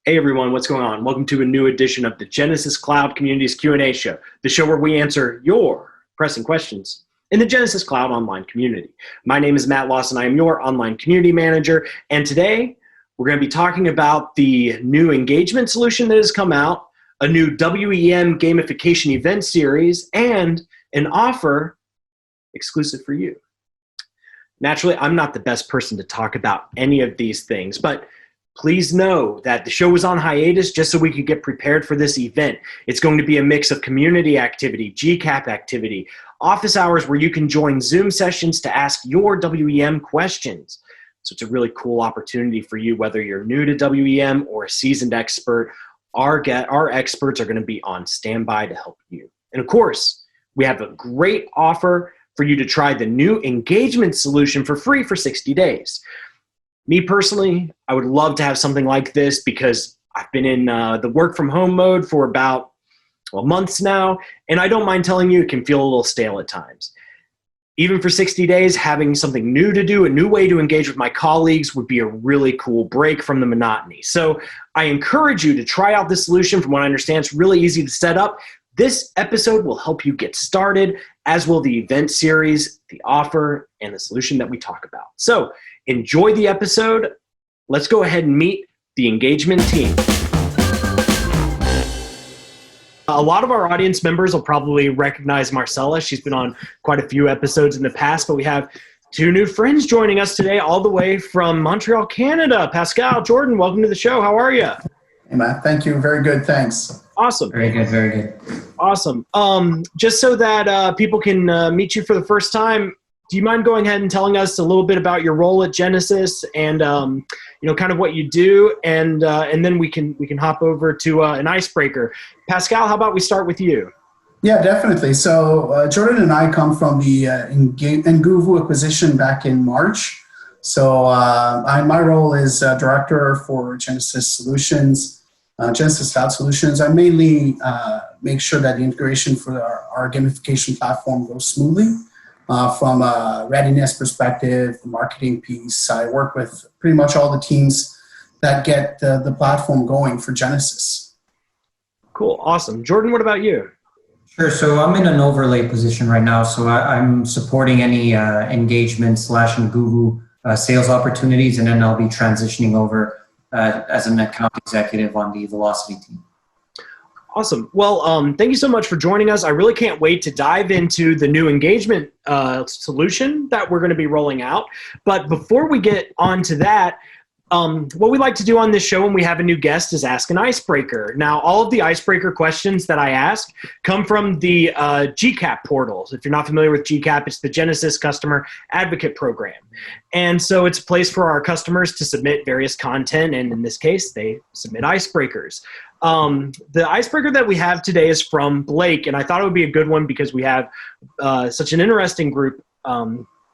Hey everyone, what's going on? Welcome to a new edition of the Genesys Cloud Communities Q&A show, the show where we answer your pressing questions in the Genesys Cloud online community. My name is Matt Lawson. I am your online community manager, and today we're going to be talking about the new engagement solution that has come out, a new WEM Gamification Event Series, and an offer exclusive for you. Naturally, I'm not the best person to talk about any of these things, but please know that the show was on hiatus just so we could get prepared for this event. It's going to be a mix of community activity, GCAP activity, office hours where you can join Zoom sessions to ask your WEM questions. So it's a really cool opportunity for you, whether you're new to WEM or a seasoned expert. Our experts are going to be on standby to help you. And of course, we have a great offer for you to try the new engagement solution for free for 60 days. Me personally, I would love to have something like this because I've been in the work from home mode for about months now, and I don't mind telling you it can feel a little stale at times. Even for 60 days, having something new to do, a new way to engage with my colleagues would be a really cool break from the monotony. So I encourage you to try out this solution. From what I understand, it's really easy to set up. This episode will help you get started, as will the event series, the offer, and the solution that we talk about. So enjoy the episode. Let's go ahead and meet the engagement team. A lot of our audience members will probably recognize Marcela. She's been on quite a few episodes in the past, but we have two new friends joining us today all the way from Montreal, Canada. Pascal, Jordan, welcome to the show. How are you? Hey, Matt. Thank you. Very good. Thanks. Awesome. Very good, very good. Awesome. Just so that people can meet you for the first time, do you mind going ahead and telling us a little bit about your role at Genesys and kind of what you do, and then we can hop over to an icebreaker. Pascal, how about we start with you? Yeah, definitely. So Jordan and I come from the nGAGEMENT acquisition back in March. So my role is director for Genesys Solutions, Genesys Cloud Solutions. I mainly make sure that the integration for our gamification platform goes smoothly. From a readiness perspective, the marketing piece, I work with pretty much all the teams that get the platform going for Genesys. Cool, awesome. Jordan, what about you? Sure, so I'm in an overlay position right now, so I'm supporting any engagement / nGAGEMENT sales opportunities, and then I'll be transitioning over as an account executive on the Velocity team. Awesome. Well, thank you so much for joining us. I really can't wait to dive into the new engagement solution that we're going to be rolling out. But before we get on to that, what we like to do on this show when we have a new guest is ask an icebreaker. Now, all of the icebreaker questions that I ask come from the GCAP portals. If you're not familiar with GCAP, it's the Genesys Customer Advocate Program. And so it's a place for our customers to submit various content, and in this case, they submit icebreakers. The icebreaker that we have today is from Blake, and I thought it would be a good one because we have such an interesting group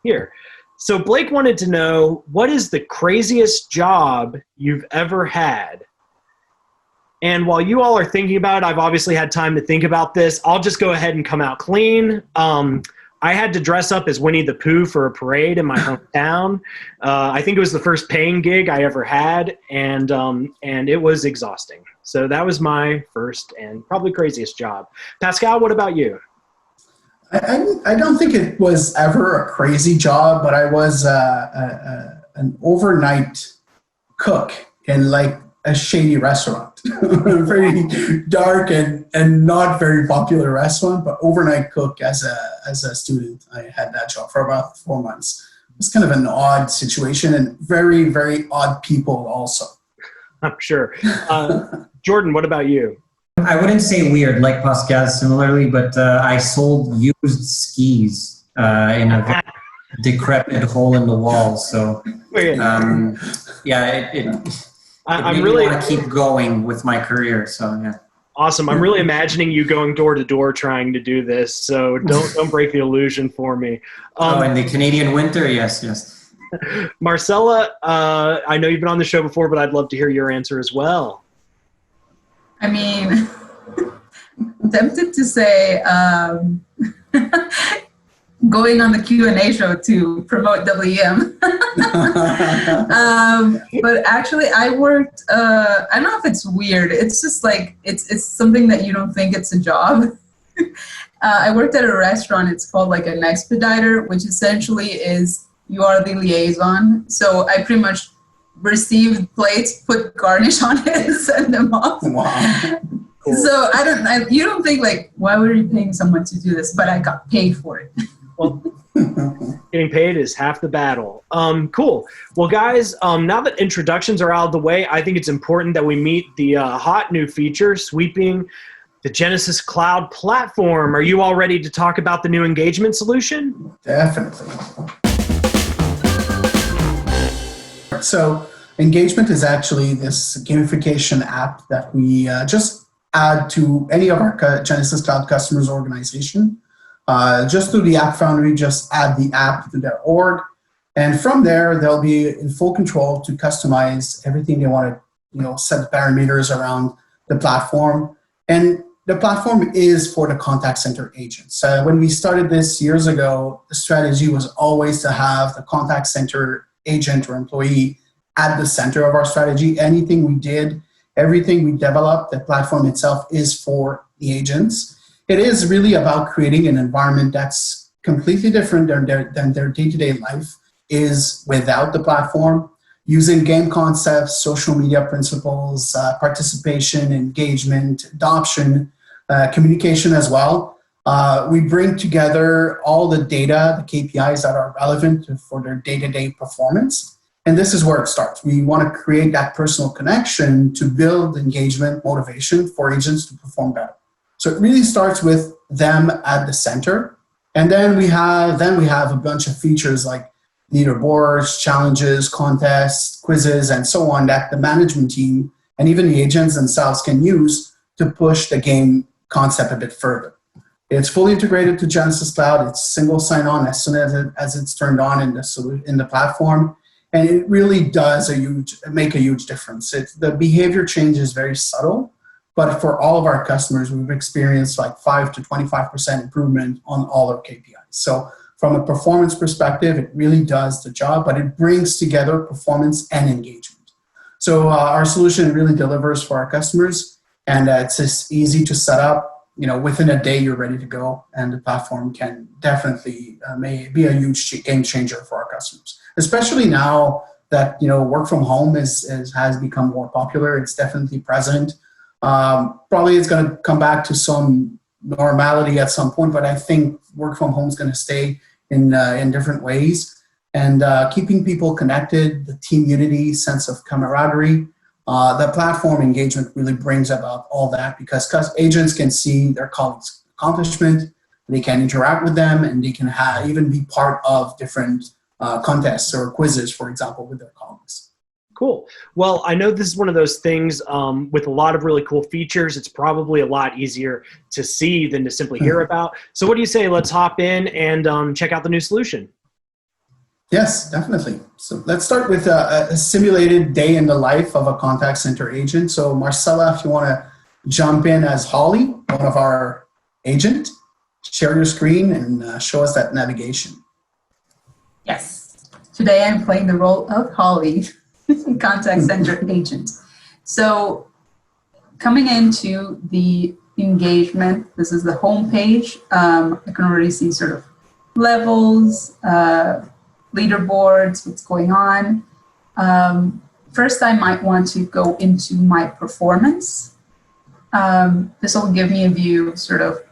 here. So Blake wanted to know, what is the craziest job you've ever had? And while you all are thinking about it, I've obviously had time to think about this. I'll just go ahead and come out clean. I had to dress up as Winnie the Pooh for a parade in my hometown. I think it was the first paying gig I ever had, and it was exhausting. So that was my first and probably craziest job. Pascal, what about you? I don't think it was ever a crazy job, but I was an overnight cook in like a shady restaurant, a very dark and not very popular restaurant, but overnight cook as a student. I had that job for about 4 months. It was kind of an odd situation and very, very odd people also. I'm sure. Jordan, what about you? I wouldn't say weird like Pascal similarly, but I sold used skis in a very decrepit hole in the wall. So I really want to keep going with my career. So yeah. Awesome. I'm really imagining you going door to door trying to do this. So don't break the illusion for me. In the Canadian winter, yes. Marcela, I know you've been on the show before, but I'd love to hear your answer as well. I mean, I'm tempted to say going on the Q&A show to promote WEM. But actually, I worked, I don't know if it's weird. It's just like, it's something that you don't think it's a job. I worked at a restaurant. It's called like an expediter, which essentially is you are the liaison. So I pretty much received plates, put garnish on it, and send them off. Wow. Cool. So you don't think like, why were you paying someone to do this? But I got paid for it. Well, getting paid is half the battle. Cool. Well, guys, now that introductions are out of the way, I think it's important that we meet the hot new feature sweeping the Genesys Cloud platform. Are you all ready to talk about the new engagement solution? Definitely. So engagement is actually this gamification app that we just add to any of our Genesys Cloud customers' organization. Just through the App Foundry, just add the app to their org. And from there, they'll be in full control to customize everything they want to, set the parameters around the platform. And the platform is for the contact center agents. When we started this years ago, the strategy was always to have the contact center agent or employee at the center of our strategy. Anything we did, everything we developed, the platform itself is for the agents. It is really about creating an environment that's completely different than their day-to-day life is without the platform, using game concepts, social media principles, participation, engagement, adoption, communication as well. We bring together all the data, the KPIs that are relevant for their day-to-day performance. And this is where it starts. We want to create that personal connection to build engagement, motivation for agents to perform better. So it really starts with them at the center. And then we have a bunch of features like leaderboards, challenges, contests, quizzes, and so on that the management team and even the agents themselves can use to push the game concept a bit further. It's fully integrated to Genesys Cloud. It's single sign-on as soon as it's turned on in the platform. And it really does make a huge difference. The behavior change is very subtle, but for all of our customers, we've experienced like 5 to 25% improvement on all our KPIs. So from a performance perspective, it really does the job, but it brings together performance and engagement. So our solution really delivers for our customers, and it's just easy to set up. Within a day, you're ready to go, and the platform can definitely may be a huge game changer for our customers, especially now that work from home has become more popular. It's definitely present. Probably it's going to come back to some normality at some point, but I think work from home is going to stay in different ways, and keeping people connected, the team unity, sense of camaraderie. The platform engagement really brings about all that because agents can see their colleagues' accomplishment, they can interact with them, and they can even be part of different contests or quizzes, for example, with their colleagues. Cool. Well, I know this is one of those things with a lot of really cool features. It's probably a lot easier to see than to simply hear about. So what do you say? Let's hop in and check out the new solution. Yes, definitely. So let's start with a simulated day in the life of a contact center agent. So Marcela, if you want to jump in as Holly, one of our agent, share your screen and show us that navigation. Yes. Today I'm playing the role of Holly, contact center agent. So coming into the engagement, this is the home page. I can already see sort of levels, leaderboards, what's going on. First, I might want to go into my performance. This will give me a view of sort of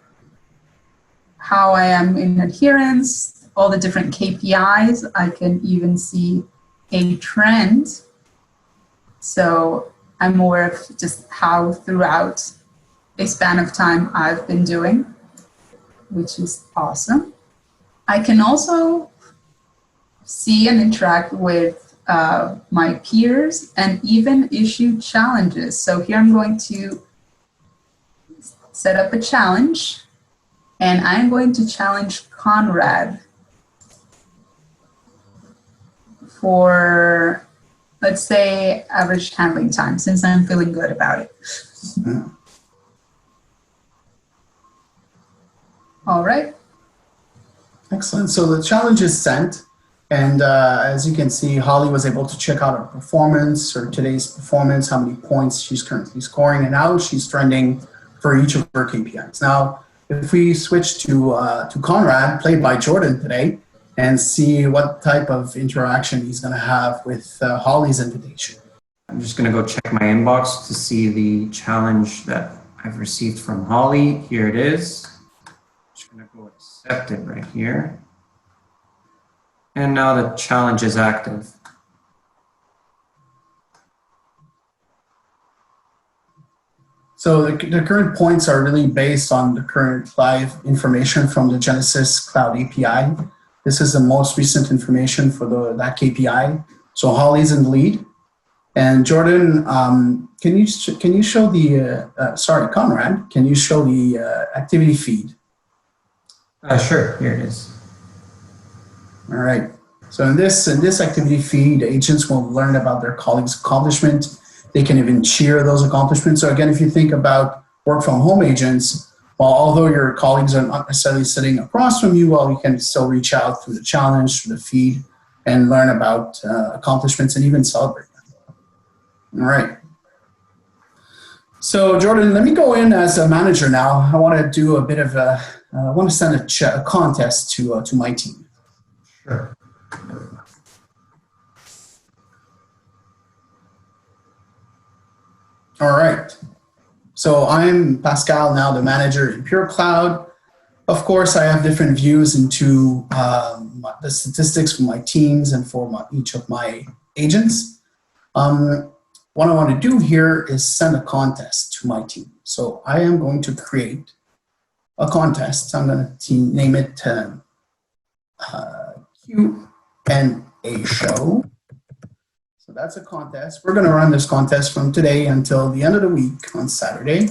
how I am in adherence, all the different KPIs. I can even see a trend. So I'm aware of just how throughout a span of time I've been doing, which is awesome. I can also see and interact with my peers and even issue challenges. So here I'm going to set up a challenge, and I'm going to challenge Conrad for, let's say, average handling time, since I'm feeling good about it. All right. Excellent. So the challenge is sent. And as you can see, Holly was able to check out her performance, or today's performance, how many points she's currently scoring, and how she's trending for each of her KPIs. Now, if we switch to Conrad, played by Jordan today, and see what type of interaction he's going to have with Holly's invitation. I'm just going to go check my inbox to see the challenge that I've received from Holly. Here it is. I'm just going to go accept it right here. And now the challenge is active. So the current points are really based on the current live information from the Genesys Cloud API. This is the most recent information for that KPI. So Holly's in the lead. And Jordan, can you show the, sorry, Conrad, can you show the activity feed? Sure, here it is. All right. So in this activity feed, agents will learn about their colleagues' accomplishment. They can even cheer those accomplishments. So again, if you think about work from home agents, well, although your colleagues are not necessarily sitting across from you, well, you can still reach out through the challenge, through the feed, and learn about accomplishments and even celebrate them. All right. So Jordan, let me go in as a manager now. I want to do a bit of I want to send a contest to my team. Sure. All right. So I'm Pascal, now the manager in Pure Cloud. Of course, I have different views into the statistics for my teams and for each of my agents. What I want to do here is send a contest to my team. So I am going to create a contest. I'm going to name it Q&A show. So that's a contest. We're going to run this contest from today until the end of the week on Saturday.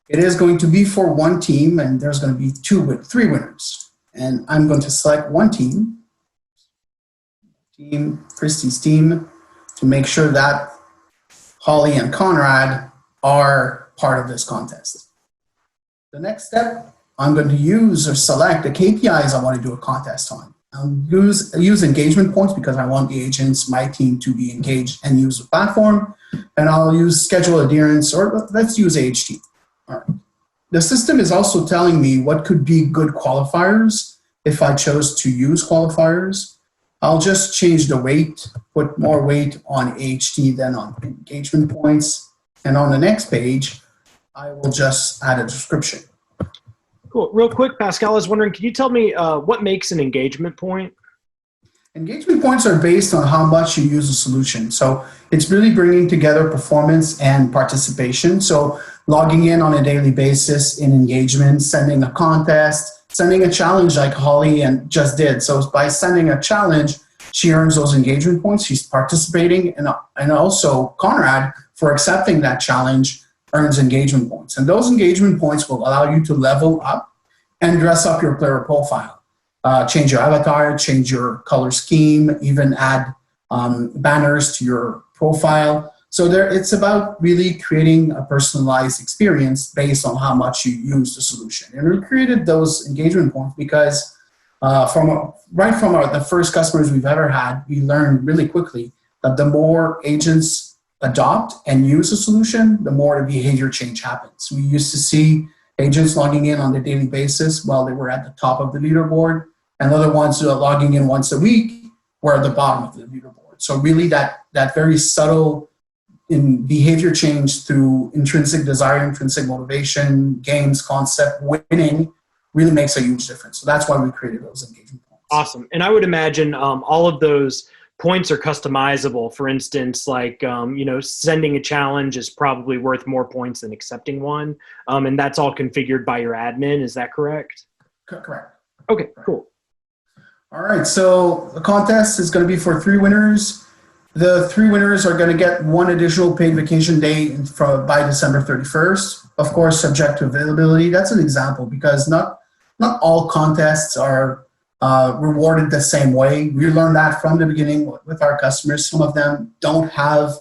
It is going to be for one team, and there's going to be three winners. And I'm going to select one team, Christy's team, to make sure that Holly and Conrad are part of this contest. The next step, I'm going to use or select the KPIs I want to do a contest on. I'll use engagement points because I want the agents, my team, to be engaged and use the platform. And I'll use schedule adherence, or let's use AHT. All right. The system is also telling me what could be good qualifiers if I chose to use qualifiers. I'll just change the weight, put more weight on AHT than on engagement points. And on the next page, I will just add a description. Cool. Real quick, Pascal, I was wondering, can you tell me what makes an engagement point? Engagement points are based on how much you use a solution. So it's really bringing together performance and participation. So logging in on a daily basis in engagement, sending a contest, sending a challenge like Holly and just did. So by sending a challenge, she earns those engagement points. She's participating, and also Conrad, for accepting that challenge, earns engagement points. And those engagement points will allow you to level up and dress up your player profile. Change your avatar, change your color scheme, even add banners to your profile. So it's about really creating a personalized experience based on how much you use the solution. And we created those engagement points because right from the first customers we've ever had, we learned really quickly that the more agents adopt and use a solution, the more the behavior change happens. We used to see agents logging in on a daily basis while they were at the top of the leaderboard, and other ones who are logging in once a week were at the bottom of the leaderboard. So really that very subtle in behavior change through intrinsic desire, intrinsic motivation, games, concept, winning really makes a huge difference. So that's why we created those engagement points. Awesome. And I would imagine all of those points are customizable. For instance, like, sending a challenge is probably worth more points than accepting one. And that's all configured by your admin. Is that correct? Correct. Okay, Correct. Cool. All right. So the contest is going to be for 3 winners. The 3 winners are going to get 1 additional paid vacation day by December 31st. Of course, subject to availability. That's an example because not all contests are rewarded the same way. We learned that from the beginning with our customers. Some of them don't have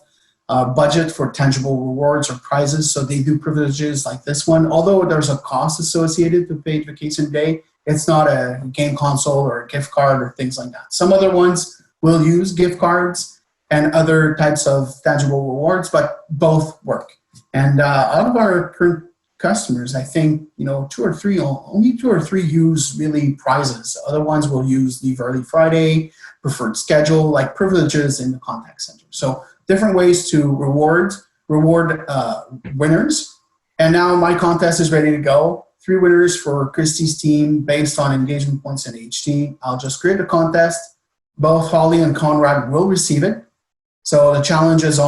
a budget for tangible rewards or prizes, so they do privileges like this one. Although there's a cost associated to paid vacation day, It's not a game console or a gift card or things like that. Some other ones will use gift cards and other types of tangible rewards, but both work. And out of our current customers, I think, only 2 or 3 use really prizes. Other ones will use Leave Early Friday, preferred schedule, like privileges in the contact center. So different ways to reward winners. And now my contest is ready to go. 3 winners for Christy's team based on engagement points in HT. I'll just create a contest. Both Holly and Conrad will receive it. So the challenge is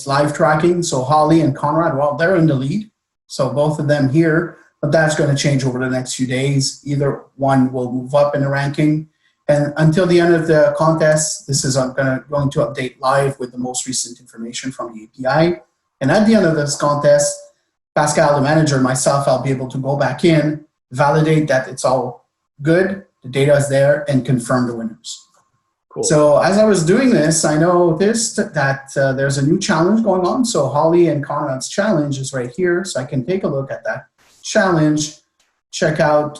live tracking. So Holly and Conrad, well, they're in the lead. So both of them here, but that's going to change over the next few days. Either one will move up in the ranking. And until the end of the contest, this is going to update live with the most recent information from the API. And at the end of this contest, Pascal, the manager, and myself, I'll be able to go back in, validate that it's all good, the data is there, and confirm the winners. Cool. So as I was doing this, I noticed that there's a new challenge going on. So Holly and Conrad's challenge is right here. So I can take a look at that challenge, check out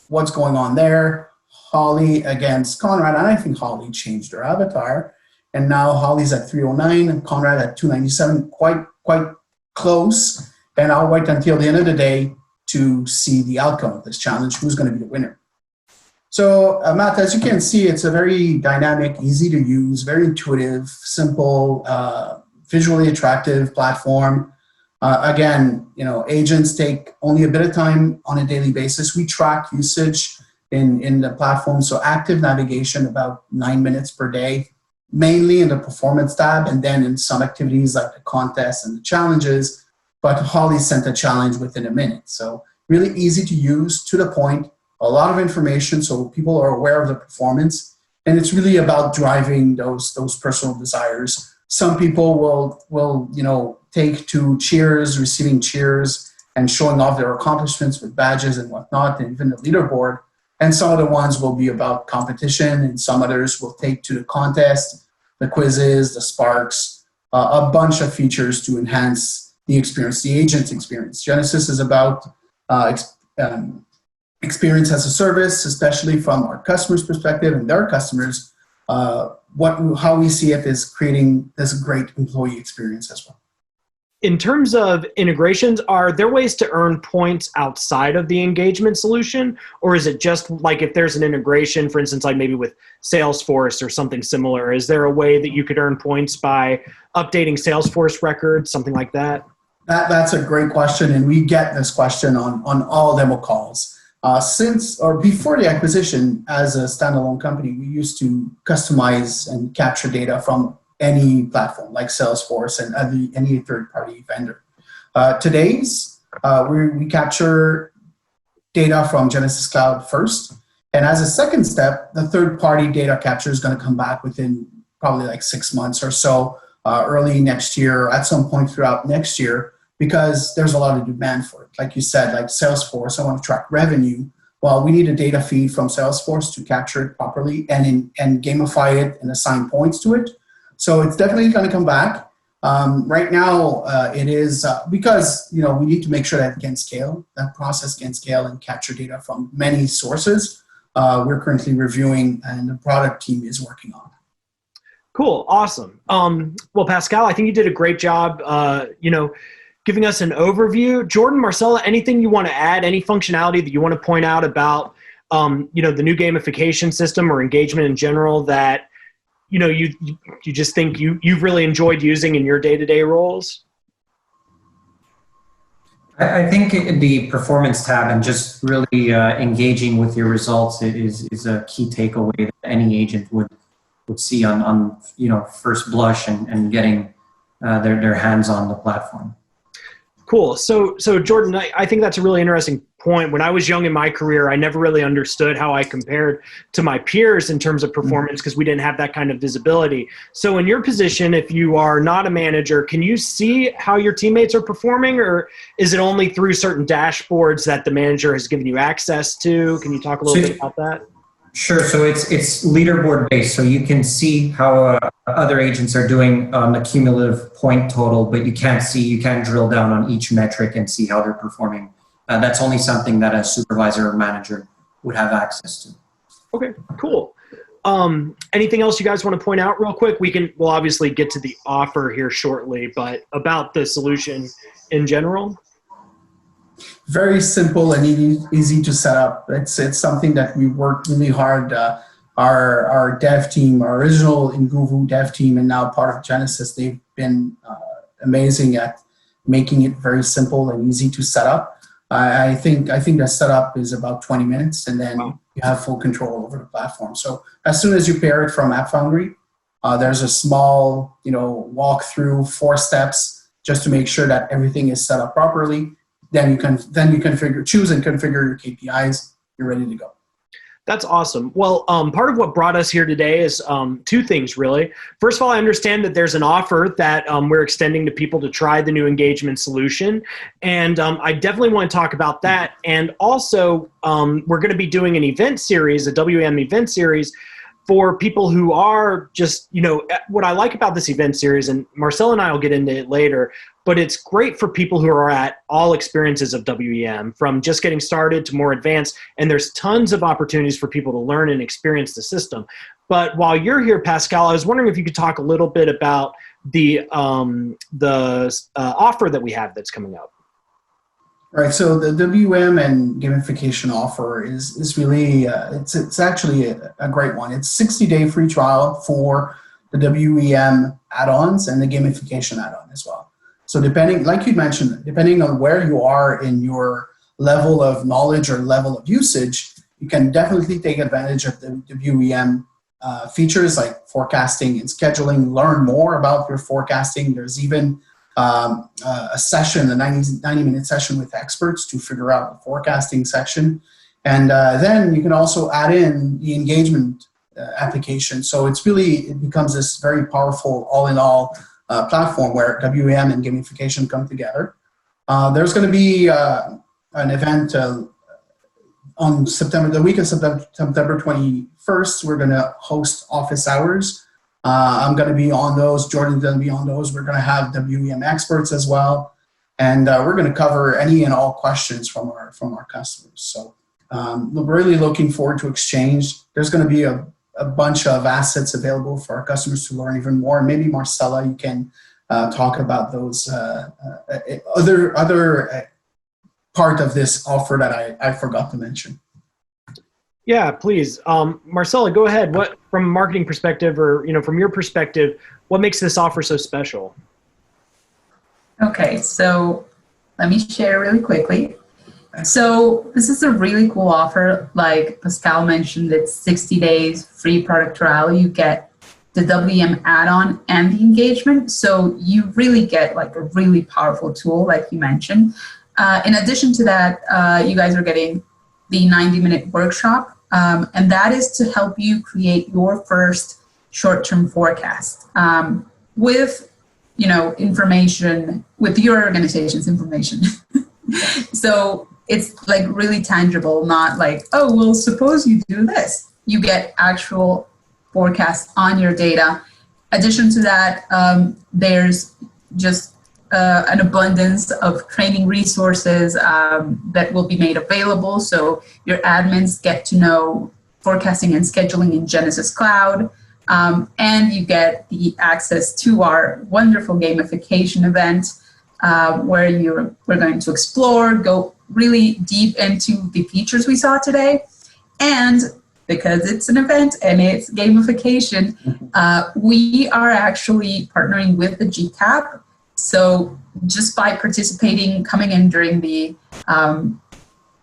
what's going on there. Holly against Conrad, and I think Holly changed her avatar. And now Holly's at 309 and Conrad at 297, quite close. And I'll wait until the end of the day to see the outcome of this challenge, who's going to be the winner. So, Matt, as you can see, it's a very dynamic, easy to use, very intuitive, simple, visually attractive platform. Again, agents take only a bit of time on a daily basis. We track usage in the platform. So active navigation, about 9 minutes per day, mainly in the performance tab, and then in some activities like the contest and the challenges. But Holly sent a challenge within a minute. So really easy to use, to the point. A lot of information, so people are aware of the performance, and it's really about driving those personal desires. Some people will take to cheers, receiving cheers, and showing off their accomplishments with badges and whatnot, and even the leaderboard. And some other ones will be about competition, and some others will take to the contest, the quizzes, the sparks, a bunch of features to enhance the experience, the agent's experience. Genesys is about experience as a service, especially from our customers' perspective and their customers. How we see it is creating this great employee experience as well. In terms of integrations, are there ways to earn points outside of the engagement solution? Or is it just like if there's an integration, for instance, like maybe with Salesforce or something similar, is there a way that you could earn points by updating Salesforce records, something like that? That's a great question, and we get this question on all demo calls. Since or before the acquisition, as a standalone company, we used to customize and capture data from any platform like Salesforce and any third-party vendor. We capture data from Genesys Cloud first, and as a second step, the third-party data capture is going to come back within probably like 6 months or so, early next year, at some point throughout next year, because there's a lot of demand for it. Like you said, like Salesforce, I want to track revenue. Well, we need a data feed from Salesforce to capture it properly and gamify it and assign points to it. So it's definitely going to come back. Right now, it is because we need to make sure that it can scale, that process can scale and capture data from many sources. We're currently reviewing, and the product team is working on it. Cool, awesome. Well, Pascal, I think you did a great job. Giving us an overview. Jordan, Marcela, anything you want to add? Any functionality that you want to point out about the new gamification system or engagement in general that you just think you've really enjoyed using in your day-to-day roles? I think the performance tab and just really engaging with your results is a key takeaway that any agent would see on first blush and getting their hands on the platform. Cool. So Jordan, I think that's a really interesting point. When I was young in my career, I never really understood how I compared to my peers in terms of performance because we didn't have that kind of visibility. So in your position, if you are not a manager, can you see how your teammates are performing, or is it only through certain dashboards that the manager has given you access to? Can you talk a little bit about that? Sure. So it's leaderboard based. So you can see how other agents are doing on the cumulative point total, but you can't drill down on each metric and see how they're performing. That's only something that a supervisor or manager would have access to. Okay, cool. Anything else you guys want to point out real quick? We'll obviously get to the offer here shortly, but about the solution in general? Very simple and easy to set up. It's something that we worked really hard. Our dev team, our original nGAGEMENT dev team, and now part of Genesys, they've been amazing at making it very simple and easy to set up. I think the setup is about 20 minutes, and then you have full control over the platform. So as soon as you pair it from App Foundry, there's a small, walkthrough, 4 steps, just to make sure that everything is set up properly. Then you choose and configure your KPIs. You're ready to go. That's awesome. Well, part of what brought us here today is 2 things, really. First of all, I understand that there's an offer that we're extending to people to try the new engagement solution. And I definitely want to talk about that. And also, we're going to be doing an event series, a WM event series, for people who are just, what I like about this event series, and Marcela and I will get into it later, but it's great for people who are at all experiences of WEM, from just getting started to more advanced, and there's tons of opportunities for people to learn and experience the system. But while you're here, Pascal, I was wondering if you could talk a little bit about the offer that we have that's coming up. Right, so the WM and gamification offer is really, it's actually a great one. It's 60-day free trial for the WEM add-ons and the gamification add-on as well. So depending, like you mentioned, depending on where you are in your level of knowledge or level of usage, you can definitely take advantage of the WEM features like forecasting and scheduling, learn more about your forecasting. There's even a session, a 90-minute session with experts to figure out the forecasting section. And then you can also add in the engagement application. So it becomes this very powerful all-in-all platform where WM and gamification come together. There's going to be an event on the week of September 21st. We're going to host office hours. I'm going to be on those. Jordan's going to be on those. We're going to have WEM experts as well, and we're going to cover any and all questions from our customers. So we're really looking forward to exchange. There's going to be a bunch of assets available for our customers to learn even more. And maybe Marcela, you can talk about those other part of this offer that I forgot to mention. Yeah, please. Marcela, go ahead. What, from a marketing perspective, or from your perspective, what makes this offer so special? Okay, so let me share really quickly. So this is a really cool offer. Like Pascal mentioned, it's 60 days free product trial. You get the WM add-on and the engagement. So you really get like a really powerful tool, like you mentioned. In addition to that, you guys are getting the 90-minute workshop. And that is to help you create your first short-term forecast with, information, with your organization's information. So it's like really tangible, not like, oh, well, suppose you do this. You get actual forecasts on your data. Addition to that, there's just an abundance of training resources that will be made available. So your admins get to know forecasting and scheduling in Genesys Cloud, and you get the access to our wonderful gamification event where we're going to explore, go really deep into the features we saw today. And because it's an event and it's gamification, we are actually partnering with the GCAP. So just by participating, coming in during the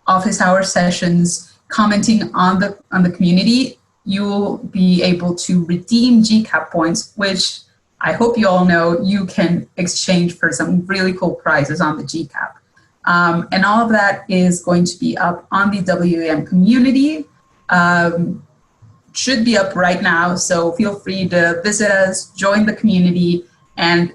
office hour sessions, commenting on the community, you'll be able to redeem GCAP points, which I hope you all know you can exchange for some really cool prizes on the GCAP. And all of that is going to be up on the WEM community. Should be up right now, so feel free to visit us, join the community, and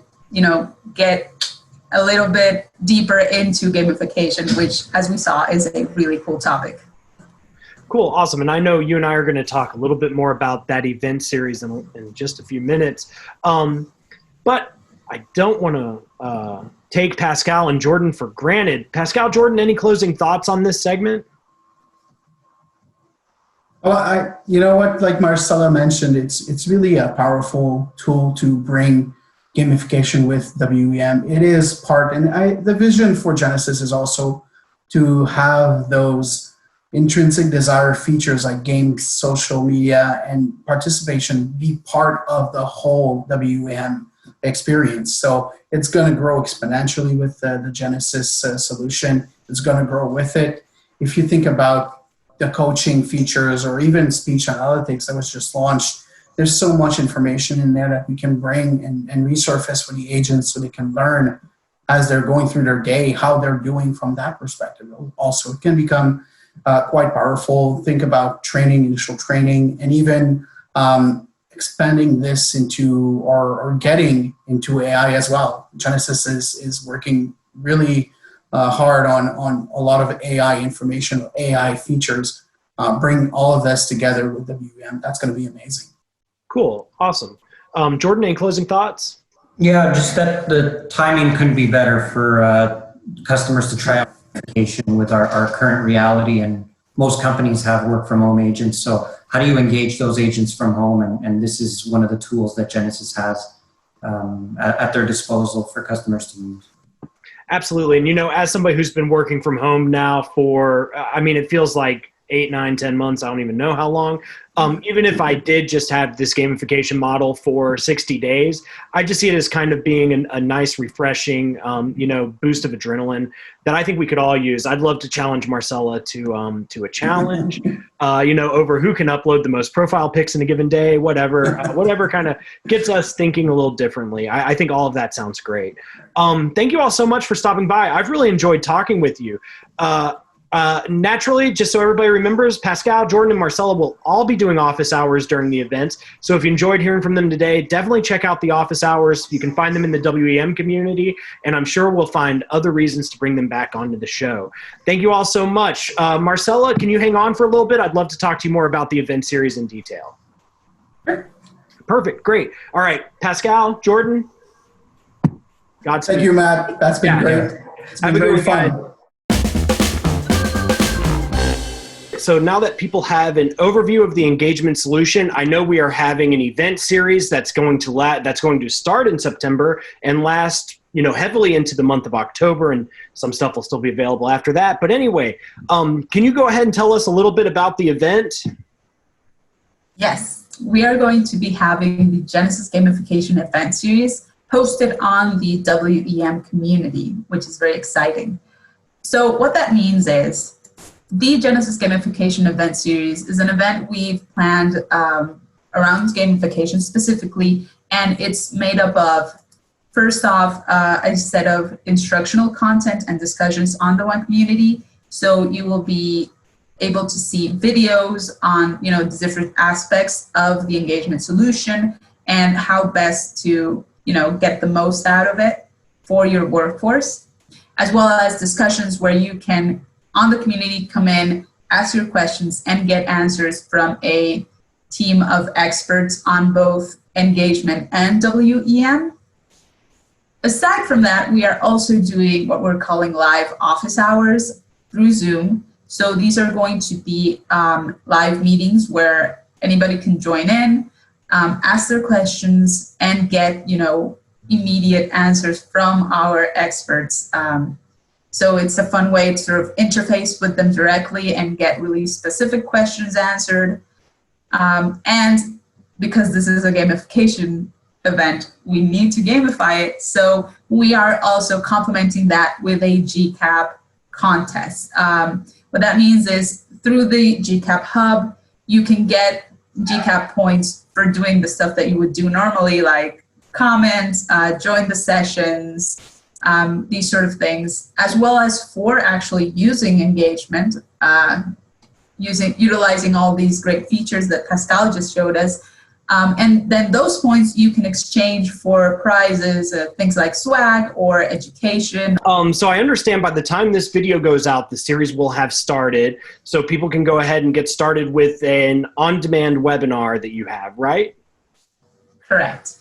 get a little bit deeper into gamification, which, as we saw, is a really cool topic. Cool, awesome. And I know you and I are going to talk a little bit more about that event series in just a few minutes. But I don't want to take Pascal and Jordan for granted. Pascal, Jordan, any closing thoughts on this segment? Well, you know what, like Marcela mentioned, it's really a powerful tool to bring gamification with WEM. It is part, and the vision for Genesys is also to have those intrinsic desire features like games, social media, and participation be part of the whole WEM experience. So it's going to grow exponentially with the Genesys solution. It's going to grow with it. If you think about the coaching features or even speech analytics that was just launched, there's so much information in there that we can bring and resurface for the agents so they can learn as they're going through their day how they're doing from that perspective. Also, it can become quite powerful. Think about training, initial training, and even expanding this into or getting into AI as well. Genesys is working really hard on a lot of AI information, AI features. Bring all of this together with WEM. That's going to be amazing. Cool. Awesome. Jordan, any closing thoughts? Yeah, just that the timing couldn't be better for customers to try out gamification with our current reality, and most companies have work from home agents. So how do you engage those agents from home? And this is one of the tools that Genesys has at their disposal for customers to use. Absolutely. And, as somebody who's been working from home now for, it feels like 8, 9, 10 months. I don't even know how long. Even if I did just have this gamification model for 60 days, I just see it as kind of being a nice, refreshing, boost of adrenaline that I think we could all use. I'd love to challenge Marcela to a challenge, over who can upload the most profile pics in a given day, whatever kind of gets us thinking a little differently. I think all of that sounds great. Thank you all so much for stopping by. I've really enjoyed talking with you. Naturally, just so everybody remembers, Pascal, Jordan, and Marcela will all be doing office hours during the event. So if you enjoyed hearing from them today, definitely check out the office hours. You can find them in the WEM community, and I'm sure we'll find other reasons to bring them back onto the show. Thank you all so much. Marcela, can you hang on for a little bit? I'd love to talk to you more about the event series in detail. Sure. Perfect. Great. All right. Pascal, Jordan, Godspeed. Thank you, Matt. That's been great. It's been very fun. So now that people have an overview of the engagement solution, I know we are having an event series that's going to start in September and last, heavily into the month of October, and some stuff will still be available after that. But anyway, can you go ahead and tell us a little bit about the event? Yes, we are going to be having the Genesys Gamification Event Series posted on the WEM community, which is very exciting. So what that means is the Genesys Gamification Event Series is an event we've planned around gamification specifically, and it's made up of, first off, a set of instructional content and discussions on the WEM community. So you will be able to see videos on the different aspects of the engagement solution and how best to get the most out of it for your workforce, as well as discussions where you can on the community come in, ask your questions, and get answers from a team of experts on both engagement and WEM. Aside from that, we are also doing what we're calling live office hours through Zoom. So these are going to be live meetings where anybody can join in, ask their questions, and get immediate answers from our experts. So it's a fun way to sort of interface with them directly and get really specific questions answered. And because this is a gamification event, we need to gamify it. So we are also complementing that with a GCAP contest. What that means is through the GCAP hub, you can get GCAP points for doing the stuff that you would do normally, like comment, join the sessions, these sort of things, as well as for actually using engagement, utilizing all these great features that Pascal just showed us. And then those points you can exchange for prizes, things like swag or education. So I understand by the time this video goes out, the series will have started, so people can go ahead and get started with an on-demand webinar that you have, right? Correct.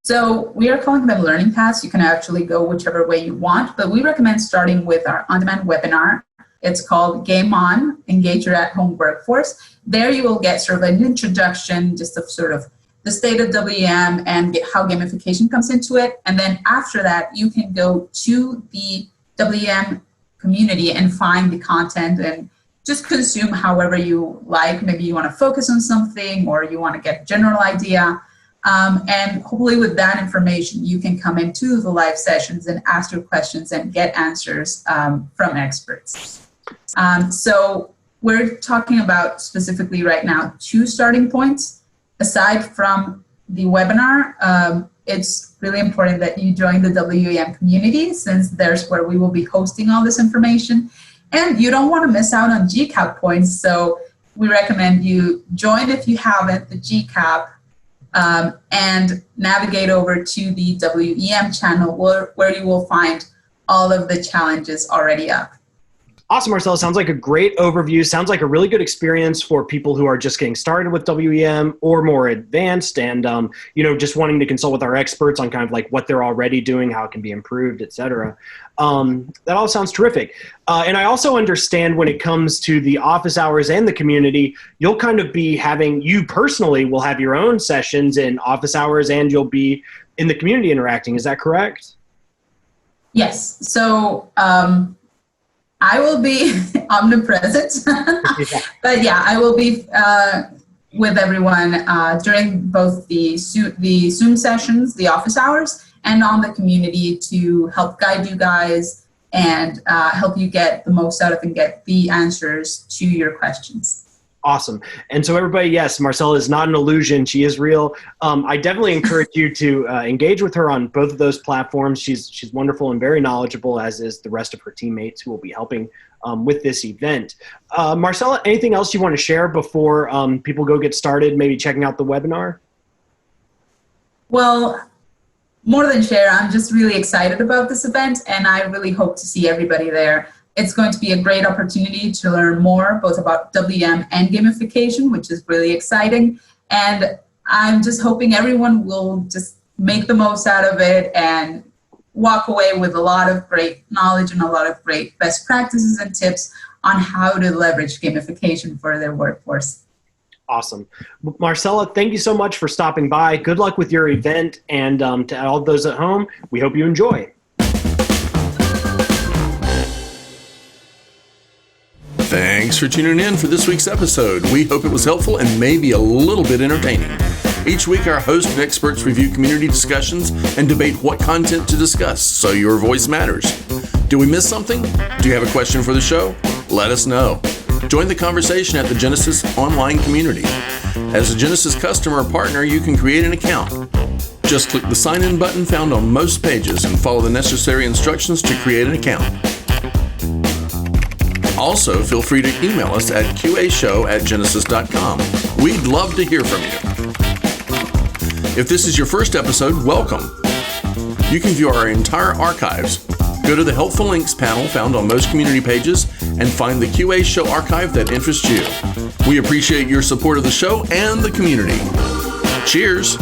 So we are calling them learning paths. You can actually go whichever way you want, but we recommend starting with our on-demand webinar. It's called Game On, Engage Your At-Home Workforce. There you will get sort of an introduction, just of sort of the state of WEM and how gamification comes into it. And then after that, you can go to the WEM community and find the content and just consume however you like. Maybe you want to focus on something or you want to get a general idea. And hopefully with that information, you can come into the live sessions and ask your questions and get answers from experts. So we're talking about specifically right now 2 starting points. Aside from the webinar, it's really important that you join the WEM community, since there's where we will be hosting all this information. And you don't want to miss out on GCAP points, so we recommend you join if you haven't, the GCAP, and navigate over to the WEM channel where you will find all of the challenges already up. Awesome, Marcela. Sounds like a great overview. Sounds like a really good experience for people who are just getting started with WEM or more advanced and, just wanting to consult with our experts on kind of like what they're already doing, how it can be improved, et cetera. That all sounds terrific. And I also understand when it comes to the office hours and the community, you'll kind of be having, you personally will have your own sessions in office hours and you'll be in the community interacting. Is that correct? Yes. So, I will be omnipresent, but yeah, I will be with everyone during both the Zoom sessions, the office hours, and on the community to help guide you guys and help you get the most out of and get the answers to your questions. Awesome. And so everybody, yes, Marcela is not an illusion. She is real. I definitely encourage you to engage with her on both of those platforms. She's wonderful and very knowledgeable, as is the rest of her teammates who will be helping with this event. Marcela, anything else you want to share before people go get started, maybe checking out the webinar? Well, more than share, I'm just really excited about this event, and I really hope to see everybody there. It's going to be a great opportunity to learn more both about WM and gamification, which is really exciting. And I'm just hoping everyone will just make the most out of it and walk away with a lot of great knowledge and a lot of great best practices and tips on how to leverage gamification for their workforce. Awesome. Marcela, thank you so much for stopping by. Good luck with your event. And to all those at home, we hope you enjoy. Thanks for tuning in for this week's episode. We hope it was helpful and maybe a little bit entertaining. Each week, our host and experts review community discussions and debate what content to discuss, so your voice matters. Did we miss something? Do you have a question for the show? Let us know. Join the conversation at the Genesys online community. As a Genesys customer or partner, you can create an account. Just click the sign-in button found on most pages and follow the necessary instructions to create an account. Also, feel free to email us at qashow@genesys.com. We'd love to hear from you. If this is your first episode, welcome. You can view our entire archives. Go to the Helpful Links panel found on most community pages and find the QA Show archive that interests you. We appreciate your support of the show and the community. Cheers!